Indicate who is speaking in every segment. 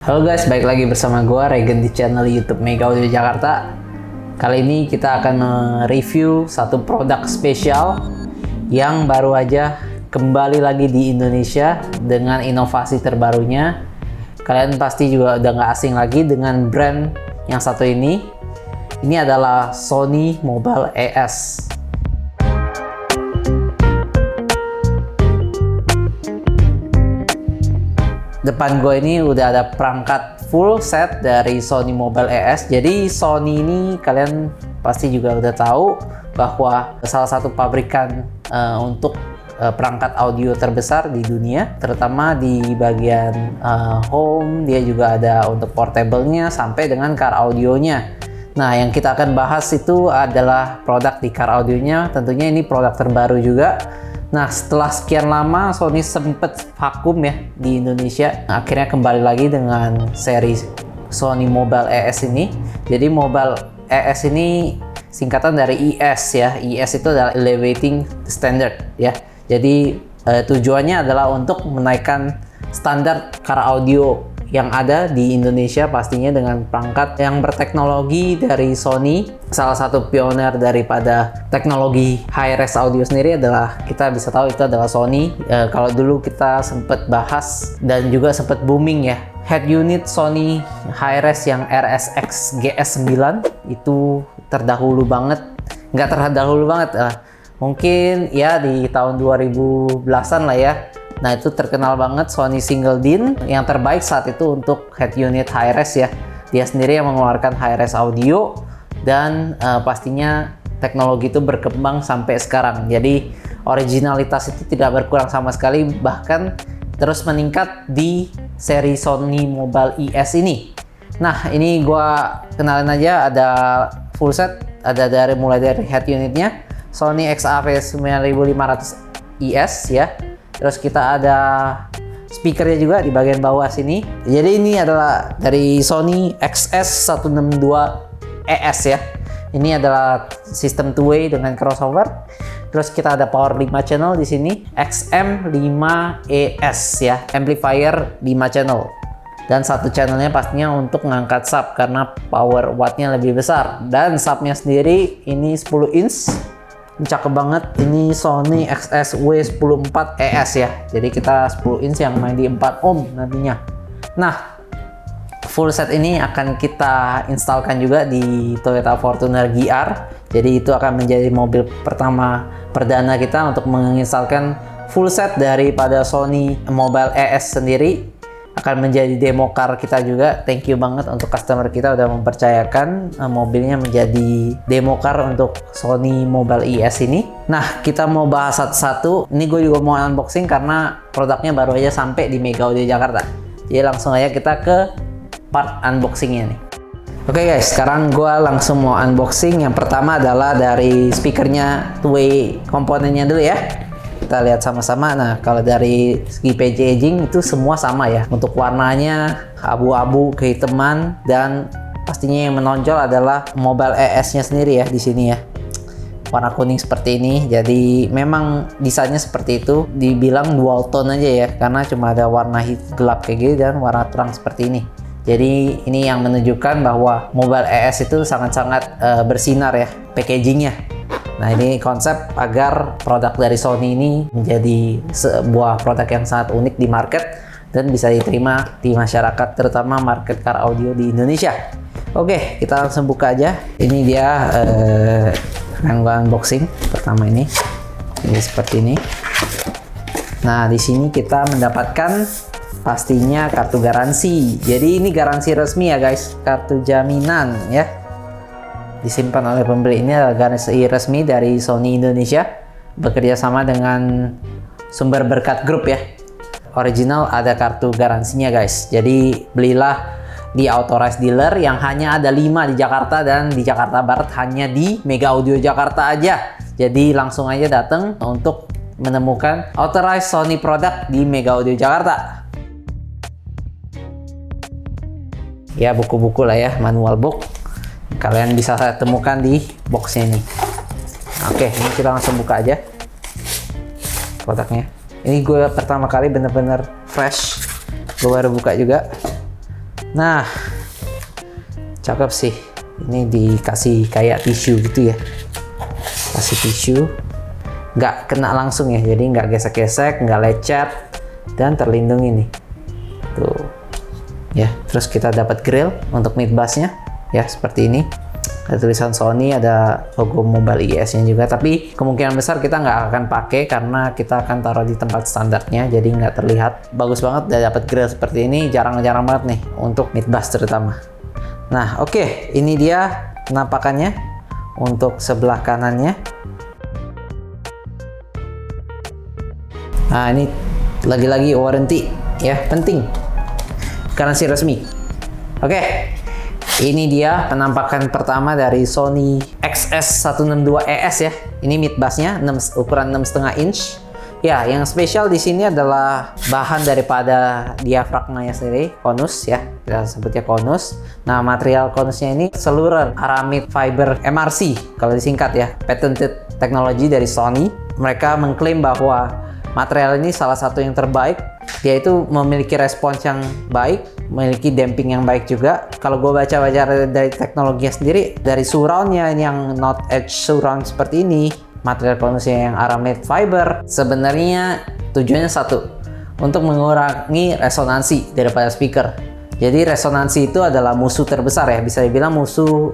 Speaker 1: Halo guys, balik lagi bersama gue Regen di channel YouTube Mega Audio Jakarta. Kali ini kita akan mereview satu produk spesial yang baru aja kembali lagi di Indonesia dengan inovasi terbarunya. Kalian pasti juga udah nggak asing lagi dengan brand yang satu ini. Ini adalah Sony Mobile ES. Depan gue ini udah ada perangkat full set dari Sony Mobile ES. Jadi Sony ini kalian pasti juga udah tahu bahwa salah satu pabrikan untuk perangkat audio terbesar di dunia, terutama di bagian home. Dia juga ada untuk portable-nya sampai dengan car audionya. Nah, yang kita akan bahas itu adalah produk di car audionya. Tentunya ini produk terbaru juga. Nah, setelah sekian lama Sony sempet vakum ya di Indonesia, akhirnya kembali lagi dengan seri Sony Mobile ES ini. Jadi Mobile ES ini singkatan dari ES ya. ES itu adalah Elevating Standard ya. Jadi tujuannya adalah untuk menaikkan standar car audio yang ada di Indonesia, pastinya dengan perangkat yang berteknologi dari Sony. Salah satu pioner daripada teknologi high-res audio sendiri adalah, kita bisa tahu itu adalah Sony. Kalau dulu kita sempat bahas dan juga sempat booming ya, head unit Sony high-res yang RSX GS9 itu terdahulu banget, nggak terdahulu banget, mungkin ya di tahun 2010-an lah ya. Nah, itu terkenal banget Sony Single DIN yang terbaik saat itu untuk head unit high-res ya. Dia sendiri yang mengeluarkan high-res audio dan pastinya teknologi itu berkembang sampai sekarang. Jadi originalitas itu tidak berkurang sama sekali, bahkan terus meningkat di seri Sony Mobile ES ini. Nah, ini gua kenalin aja, ada full set, ada mulai dari head unitnya Sony XAV9500 ES ya. Terus kita ada speakernya juga di bagian bawah sini. Jadi ini adalah dari Sony XS162 ES ya. Ini adalah sistem two-way dengan crossover. Terus kita ada power 5 channel di sini, XM5ES ya, amplifier 5 channel. Dan satu channelnya pastinya untuk ngangkat sub karena power wattnya lebih besar. Dan subnya sendiri ini 10 inch. Cakep banget, ini Sony XSW14 ES ya. Jadi kita 10 inch yang main di 4 ohm nantinya. Nah, full set ini akan kita instalkan juga di Toyota Fortuner GR. Jadi itu akan menjadi mobil pertama perdana kita untuk menginstalkan full set daripada Sony Mobile ES sendiri. Akan menjadi demo car kita juga. Thank you banget untuk customer kita udah mempercayakan mobilnya menjadi demo car untuk Sony Mobile ES ini. Nah, kita mau bahas satu-satu. Ini gue juga mau unboxing karena produknya baru aja sampai di Mega Audio Jakarta. Jadi langsung aja kita ke part unboxingnya nih. Oke guys, sekarang gue langsung mau unboxing. Yang pertama adalah dari speakernya, two-way komponennya dulu ya. Kita lihat sama-sama. Nah, kalau dari segi packaging itu semua sama ya. Untuk warnanya abu-abu kehitaman, dan pastinya yang menonjol adalah Mobile ES-nya sendiri ya di sini ya. Warna kuning seperti ini. Jadi memang desainnya seperti itu. Dibilang dual tone aja ya, karena cuma ada warna gelap kayak gini dan warna terang seperti ini. Jadi ini yang menunjukkan bahwa Mobile ES itu sangat-sangat bersinar ya packagingnya. Nah, ini konsep agar produk dari Sony ini menjadi sebuah produk yang sangat unik di market dan bisa diterima di masyarakat, terutama market car audio di Indonesia. Oke, kita langsung buka aja. Ini dia yang gua unboxing pertama ini. Ini seperti ini. Nah, di sini kita mendapatkan pastinya kartu garansi. Jadi ini garansi resmi ya guys, kartu jaminan ya. Disimpan oleh pembeli. Ini adalah garansi resmi dari Sony Indonesia, bekerja sama dengan Sumber Berkat Group ya. Original ada kartu garansinya guys. Jadi belilah di authorized dealer yang hanya ada 5 di Jakarta, dan di Jakarta Barat hanya di Mega Audio Jakarta aja. Jadi langsung aja datang untuk menemukan authorized Sony product di Mega Audio Jakarta. Ya, buku-buku lah ya, manual book. Kalian bisa temukan di boxnya ini. Oke, ini kita langsung buka aja produknya. Ini gue pertama kali bener-bener fresh. Gue baru buka juga. Nah, cakep sih. Ini dikasih kayak tisu gitu ya. Kasih tisu, nggak kena langsung ya, jadi nggak gesek-gesek, nggak lecet, dan terlindungi nih. Tuh, ya. Terus kita dapat grill untuk mid bassnya, ya seperti ini. Ada tulisan Sony, ada logo Mobile ES-nya juga. Tapi kemungkinan besar kita nggak akan pakai karena kita akan taruh di tempat standarnya, jadi nggak terlihat. Bagus banget, udah dapat grill seperti ini. Jarang-jarang banget nih untuk mid bass terutama. Nah, oke, ini dia penampakannya untuk sebelah kanannya. Nah, ini lagi-lagi warranty ya, penting. Garansi resmi. Oke. Ini dia penampakan pertama dari Sony XS162ES ya. Ini mid bassnya ukuran 6,5 inch. Ya, yang spesial di sini adalah bahan daripada diafragmanya sendiri, konus ya. Kita sebutnya konus. Nah, material konusnya ini seluruh aramid fiber MRC kalau disingkat ya. Patented teknologi dari Sony. Mereka mengklaim bahwa material ini salah satu yang terbaik. Dia itu memiliki respons yang baik, memiliki damping yang baik juga. Kalau gue baca-baca dari teknologinya sendiri, dari surroundnya yang not edge surround seperti ini, material konusnya yang aramid fiber, sebenarnya tujuannya satu, untuk mengurangi resonansi daripada speaker. Jadi resonansi itu adalah musuh terbesar ya, bisa dibilang musuh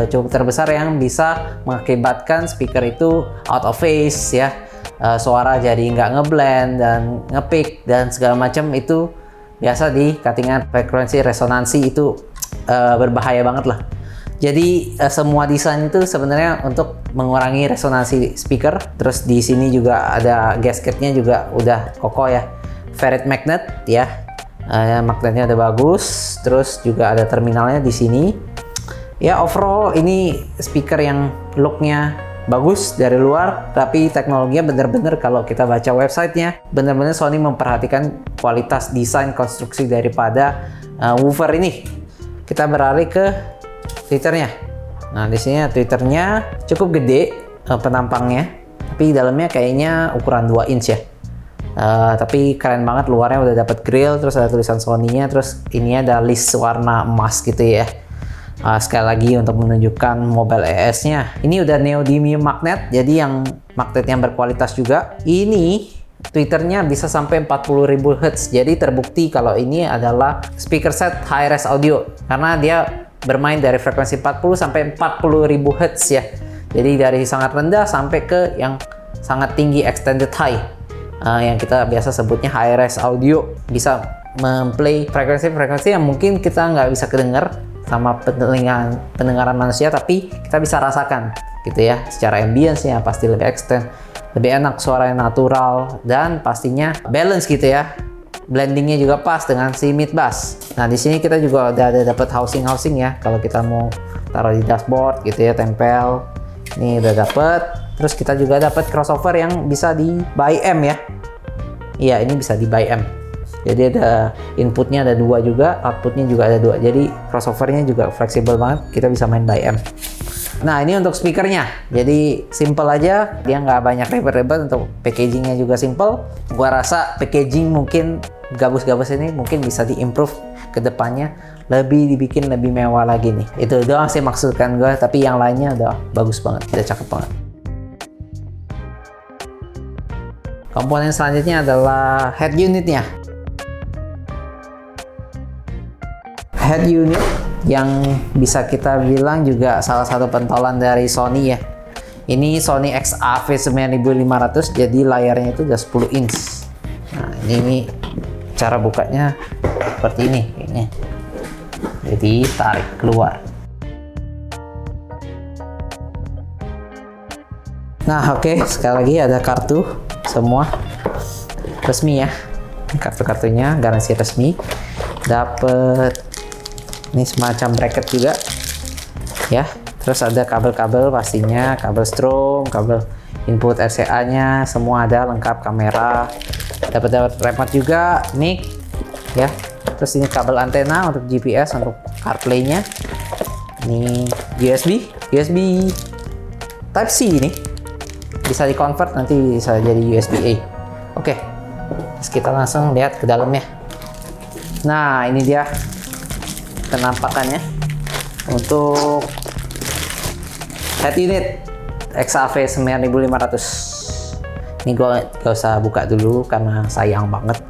Speaker 1: cukup terbesar yang bisa mengakibatkan speaker itu out of phase ya. Suara jadi nggak ngeblend dan ngepick dan segala macam. Itu biasa di cuttingan frekuensi resonansi itu berbahaya banget lah. Jadi semua desain itu sebenarnya untuk mengurangi resonansi speaker. Terus di sini juga ada gasketnya juga udah kokoh ya, ferrite magnet ya. Magnetnya udah bagus. Terus juga ada terminalnya di sini. Ya, overall ini speaker yang looknya bagus dari luar, tapi teknologinya bener-bener kalau kita baca websitenya, bener-bener Sony memperhatikan kualitas desain konstruksi daripada woofer ini. Kita beralih ke tweeternya. Nah, di sini tweeternya cukup gede penampangnya, tapi dalamnya kayaknya ukuran 2 inch ya. Tapi keren banget, luarnya udah dapat grill, terus ada tulisan Sony-nya, terus ini ada list warna emas gitu ya. Sekali lagi untuk menunjukkan Mobile ES-nya. Ini udah neodymium magnet, jadi yang magnet yang berkualitas juga. Ini tweeternya bisa sampai 40.000 Hz. Jadi terbukti kalau ini adalah speaker set high res audio karena dia bermain dari frekuensi 40 sampai 40.000 Hz ya. Jadi dari sangat rendah sampai ke yang sangat tinggi extended high. Yang kita biasa sebutnya high res audio, bisa memplay frekuensi-frekuensi yang mungkin kita nggak bisa kedengar sama pendengaran manusia, tapi kita bisa rasakan gitu ya. Secara ambience-nya pasti lebih extend, lebih enak, suara yang natural, dan pastinya balance gitu ya. Blendingnya juga pas dengan si mid bass. Nah, di sini kita juga udah ada dapat housing ya. Kalau kita mau taruh di dashboard gitu ya, tempel. Ini udah dapat. Terus kita juga dapat crossover yang bisa di by M ya. Iya, ini bisa di by M. Jadi ada inputnya ada 2 juga, outputnya juga ada 2. Jadi crossovernya juga fleksibel banget, kita bisa main by M. Nah, ini untuk speakernya. Jadi simple aja, dia nggak banyak ribet-ribet. Untuk packagingnya juga simple. Gua rasa packaging mungkin gabus-gabus ini mungkin bisa diimprove ke depannya, lebih dibikin lebih mewah lagi nih. Itu doang sih maksudkan gue, tapi yang lainnya udah bagus banget, udah cakep banget. Komponen selanjutnya adalah head unitnya. Head unit yang bisa kita bilang juga salah satu pentolan dari Sony ya. Ini Sony XAV9500, jadi layarnya itu udah 10 inch. Nah, ini cara bukanya seperti ini kayaknya. Jadi tarik keluar. Nah, oke, sekali lagi ada kartu semua resmi ya. Kartu-kartunya garansi resmi. Dapat ini semacam bracket juga ya. Terus ada kabel-kabel pastinya, kabel strom, kabel input RCA-nya, semua ada lengkap, kamera. Dapat remote juga, mic ya. Terus ini kabel antena untuk GPS, untuk CarPlay-nya. Ini USB Type C ini. Bisa di-convert nanti bisa jadi USB-A. Oke. Terus kita langsung lihat ke dalamnya. Nah, ini dia penampakannya. Untuk head unit XAV 9500. Ini gue gak usah buka dulu karena sayang banget.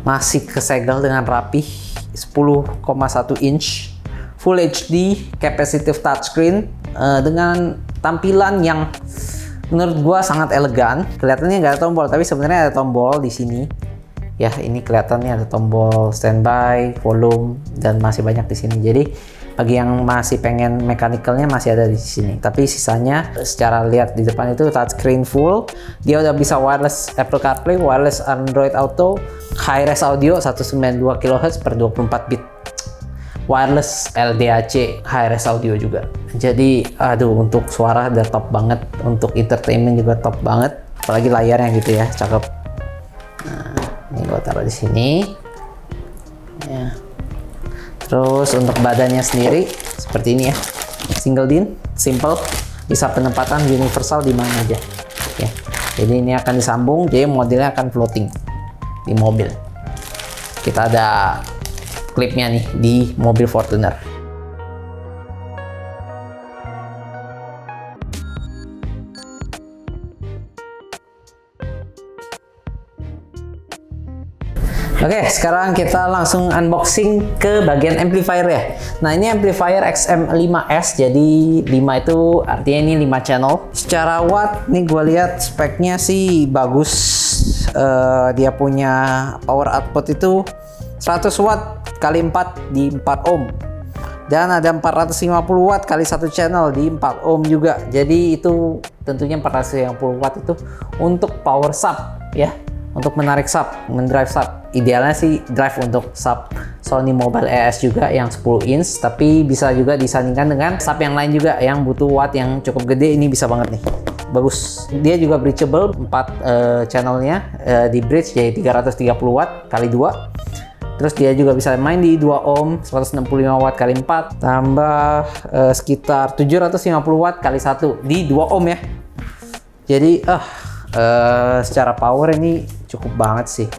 Speaker 1: Masih kesegel dengan rapi. 10,1 inch Full HD capacitive touchscreen dengan tampilan yang menurut gua sangat elegan. Kelihatannya nggak ada tombol, tapi sebenarnya ada tombol di sini. Ya, ini kelihatannya ada tombol standby, volume, dan masih banyak di sini. Jadi bagi yang masih pengen mechanical-nya masih ada di sini. Tapi sisanya secara lihat di depan itu touchscreen full. Dia udah bisa wireless Apple CarPlay, wireless Android Auto, high-res audio 192 kHz per 24 bit. Wireless LDAC high-res audio juga. Jadi aduh, untuk suara udah top banget, untuk entertainment juga top banget. Apalagi layarnya gitu ya, cakep. Nah, ini gua taruh di sini. Ya. Terus untuk badannya sendiri seperti ini ya, single din, simple, bisa penempatan universal di mana aja. Ya. Jadi ini akan disambung, jadi modelnya akan floating di mobil. Kita ada klipnya nih di mobil Fortuner. Oke, sekarang kita langsung unboxing ke bagian amplifier ya. Nah, ini amplifier XM5S, jadi 5 itu artinya ini 5 channel. Secara watt, nih gue lihat speknya sih bagus. Dia punya power output itu 100 watt kali 4 di 4 ohm. Dan ada 450 watt kali 1 channel di 4 ohm juga. Jadi itu tentunya 450 watt itu untuk power sub ya. Untuk menarik sub, mendrive sub. Idealnya sih drive untuk sub Sony Mobile ES juga yang 10 inch, tapi bisa juga disandingkan dengan sub yang lain juga yang butuh watt yang cukup gede. Ini bisa banget nih, bagus. Dia juga bridgeable, 4 channelnya di bridge, jadi 330 watt kali 2. Terus dia juga bisa main di 2 ohm, 165 watt kali 4, tambah sekitar 750 watt kali 1 di 2 ohm ya. Jadi secara power ini cukup banget sih.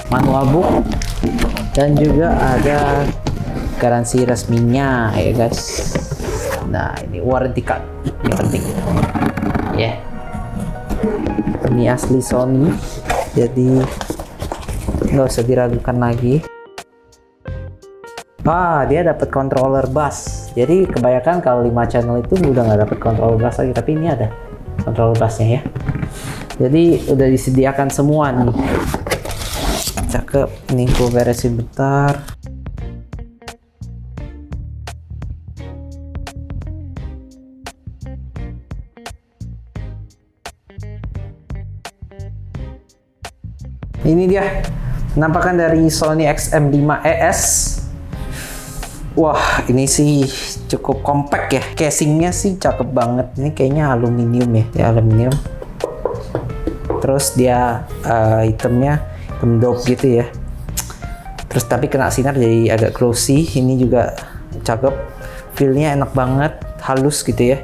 Speaker 1: Manual book dan juga ada garansi resminya ya guys. Nah, ini warranty card, ini penting ya. Ini asli Sony, jadi nggak usah diragukan lagi. Dia dapat controller bass. Jadi kebanyakan kalau 5 channel itu udah nggak dapat controller bass lagi, tapi ini ada controller bassnya ya. Jadi udah disediakan semua nih. Cakep. Ini gue beresin bentar. Ini dia penampakan dari Sony XM5ES. Wah, ini sih cukup compact ya. Casingnya sih cakep banget. Ini kayaknya aluminium ya, aluminium. Terus dia hitamnya hitam dope gitu ya. Terus tapi kena sinar jadi agak glossy. Ini juga cakep. Feel-nya enak banget, halus gitu ya.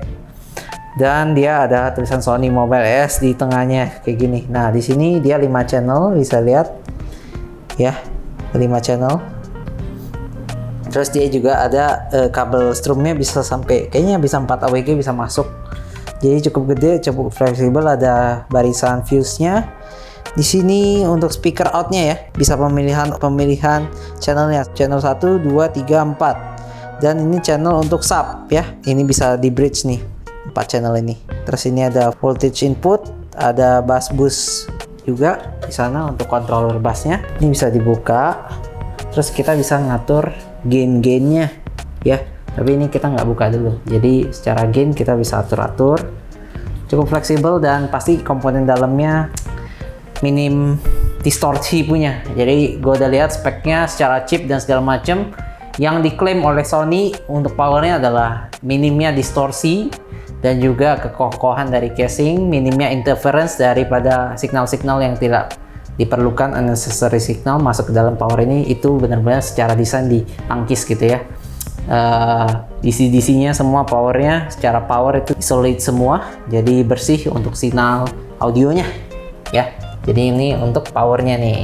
Speaker 1: Dan dia ada tulisan Sony Mobile ES di tengahnya kayak gini. Nah, di sini dia 5 channel, bisa lihat ya, 5 channel. Terus dia juga ada kabel strumnya bisa sampai, kayaknya bisa 4 AWG bisa masuk. Jadi cukup gede, cukup fleksibel. Ada barisan fuse-nya. Di sini untuk speaker out-nya ya, bisa pemilihan channelnya, channel 1, 2, 3, 4. Dan ini channel untuk sub ya. Ini bisa di bridge nih, 4 channel ini. Terus ini ada voltage input, ada bass boost juga di sana untuk controller bassnya. Ini bisa dibuka. Terus kita bisa ngatur gain-gainnya ya, tapi ini kita nggak buka dulu. Jadi secara gain kita bisa atur-atur, cukup fleksibel, dan pasti komponen dalamnya minim distorsi punya. Jadi gue udah lihat speknya secara chip dan segala macam. Yang diklaim oleh Sony untuk powernya adalah minimnya distorsi dan juga kekokohan dari casing, minimnya interference daripada signal-signal yang tidak diperlukan, unnecessary signal masuk ke dalam power ini. Itu benar-benar secara desain ditangkis gitu ya. DC-DC-nya semua powernya secara power itu isolate semua, jadi bersih untuk signal audionya ya. Jadi ini untuk powernya nih.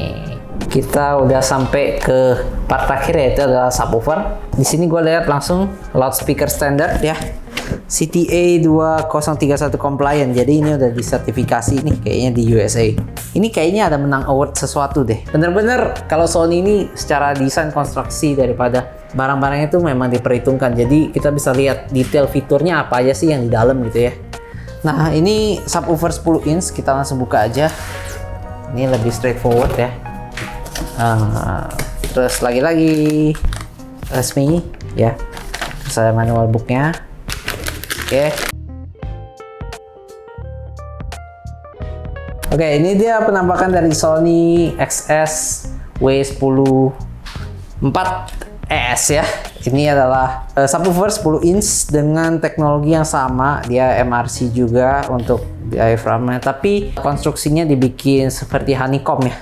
Speaker 1: Kita udah sampai ke part terakhir, yaitu adalah subwoofer. Di sini gue lihat langsung loudspeaker standar ya, CTA 2031 compliant. Jadi ini udah disertifikasi nih kayaknya di USA. Ini kayaknya ada menang award sesuatu deh. Bener-bener kalau Sony ini secara desain konstruksi daripada barang-barangnya itu memang diperhitungkan. Jadi kita bisa lihat detail fiturnya apa aja sih yang di dalam gitu ya. Nah ini subwoofer 10 inch, kita langsung buka aja. Ini lebih straightforward ya. Terus lagi-lagi resmi ya. Terus ada manual booknya. Oke, ini dia penampakan dari Sony XS W10 4S ya. Ini adalah subwoofer 10 inch dengan teknologi yang sama. Dia MRC juga untuk diaphragmnya, tapi konstruksinya dibikin seperti honeycomb ya.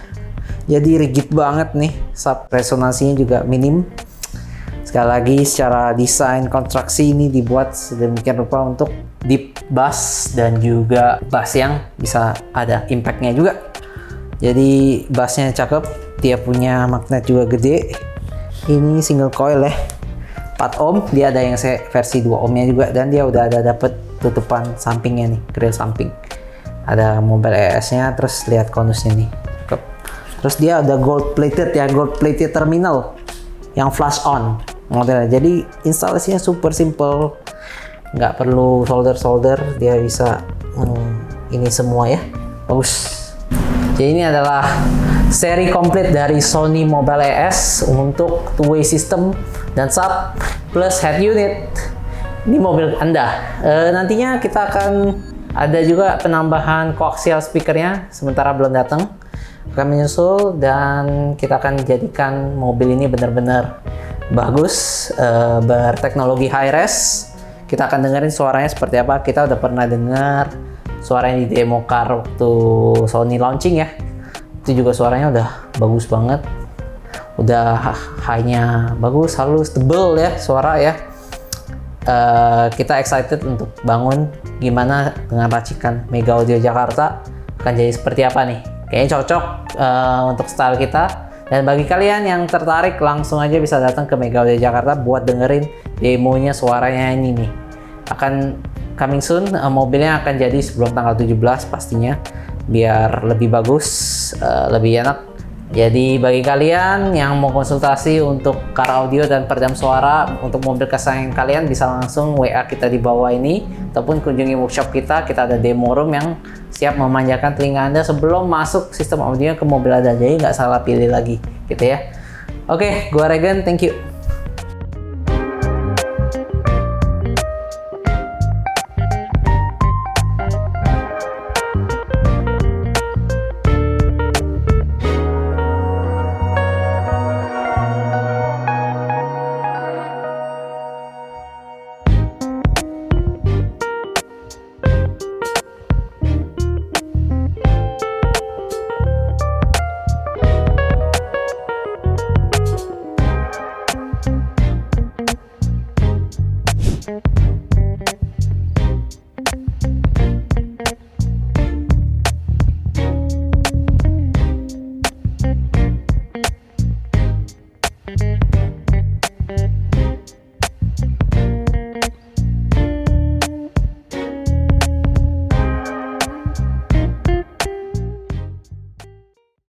Speaker 1: Jadi rigid banget nih, sub resonansinya juga minim. Sekali lagi secara desain konstruksi ini dibuat sedemikian rupa untuk deep bass dan juga bass yang bisa ada impactnya juga. Jadi bassnya cakep, dia punya magnet juga gede. Ini single coil ya, 4 ohm. Dia ada yang versi 2 ohmnya juga, dan dia udah ada dapet tutupan sampingnya nih, grill samping. Ada mobile ES-nya, terus lihat konusnya nih. Terus dia ada gold plated ya, gold plated terminal yang flash on modelnya. Jadi instalasinya super simple, nggak perlu solder, dia bisa ini semua ya, bagus. Jadi ini adalah seri komplit dari Sony Mobile ES untuk two-way system dan sub plus head unit di mobil Anda. Nantinya kita akan ada juga penambahan coaxial speakernya, sementara belum datang, akan menyusul, dan kita akan jadikan mobil ini benar-benar bagus, berteknologi high res. Kita akan dengerin suaranya seperti apa. Kita udah pernah dengar suaranya di demo car waktu Sony launching ya. Itu juga suaranya udah bagus banget. Udah high-nya bagus, halus, tebel ya suara ya. Kita excited untuk bangun gimana dengan racikan Mega Audio Jakarta. Akan jadi seperti apa nih. Kayaknya cocok untuk style kita. Dan bagi kalian yang tertarik, langsung aja bisa datang ke Mega Audio Jakarta buat dengerin demonya suaranya ini nih. Akan coming soon, mobilnya akan jadi sebelum tanggal 17 pastinya, biar lebih bagus, lebih enak. Jadi bagi kalian yang mau konsultasi untuk car audio dan peredam suara untuk mobil kesayangan kalian, bisa langsung WA kita di bawah ini, ataupun kunjungi workshop kita. Kita ada demo room yang siap memanjakan telinga Anda sebelum masuk sistem audio ke mobil Anda. Jadi nggak salah pilih lagi gitu ya. Oke, gua Regen, thank you.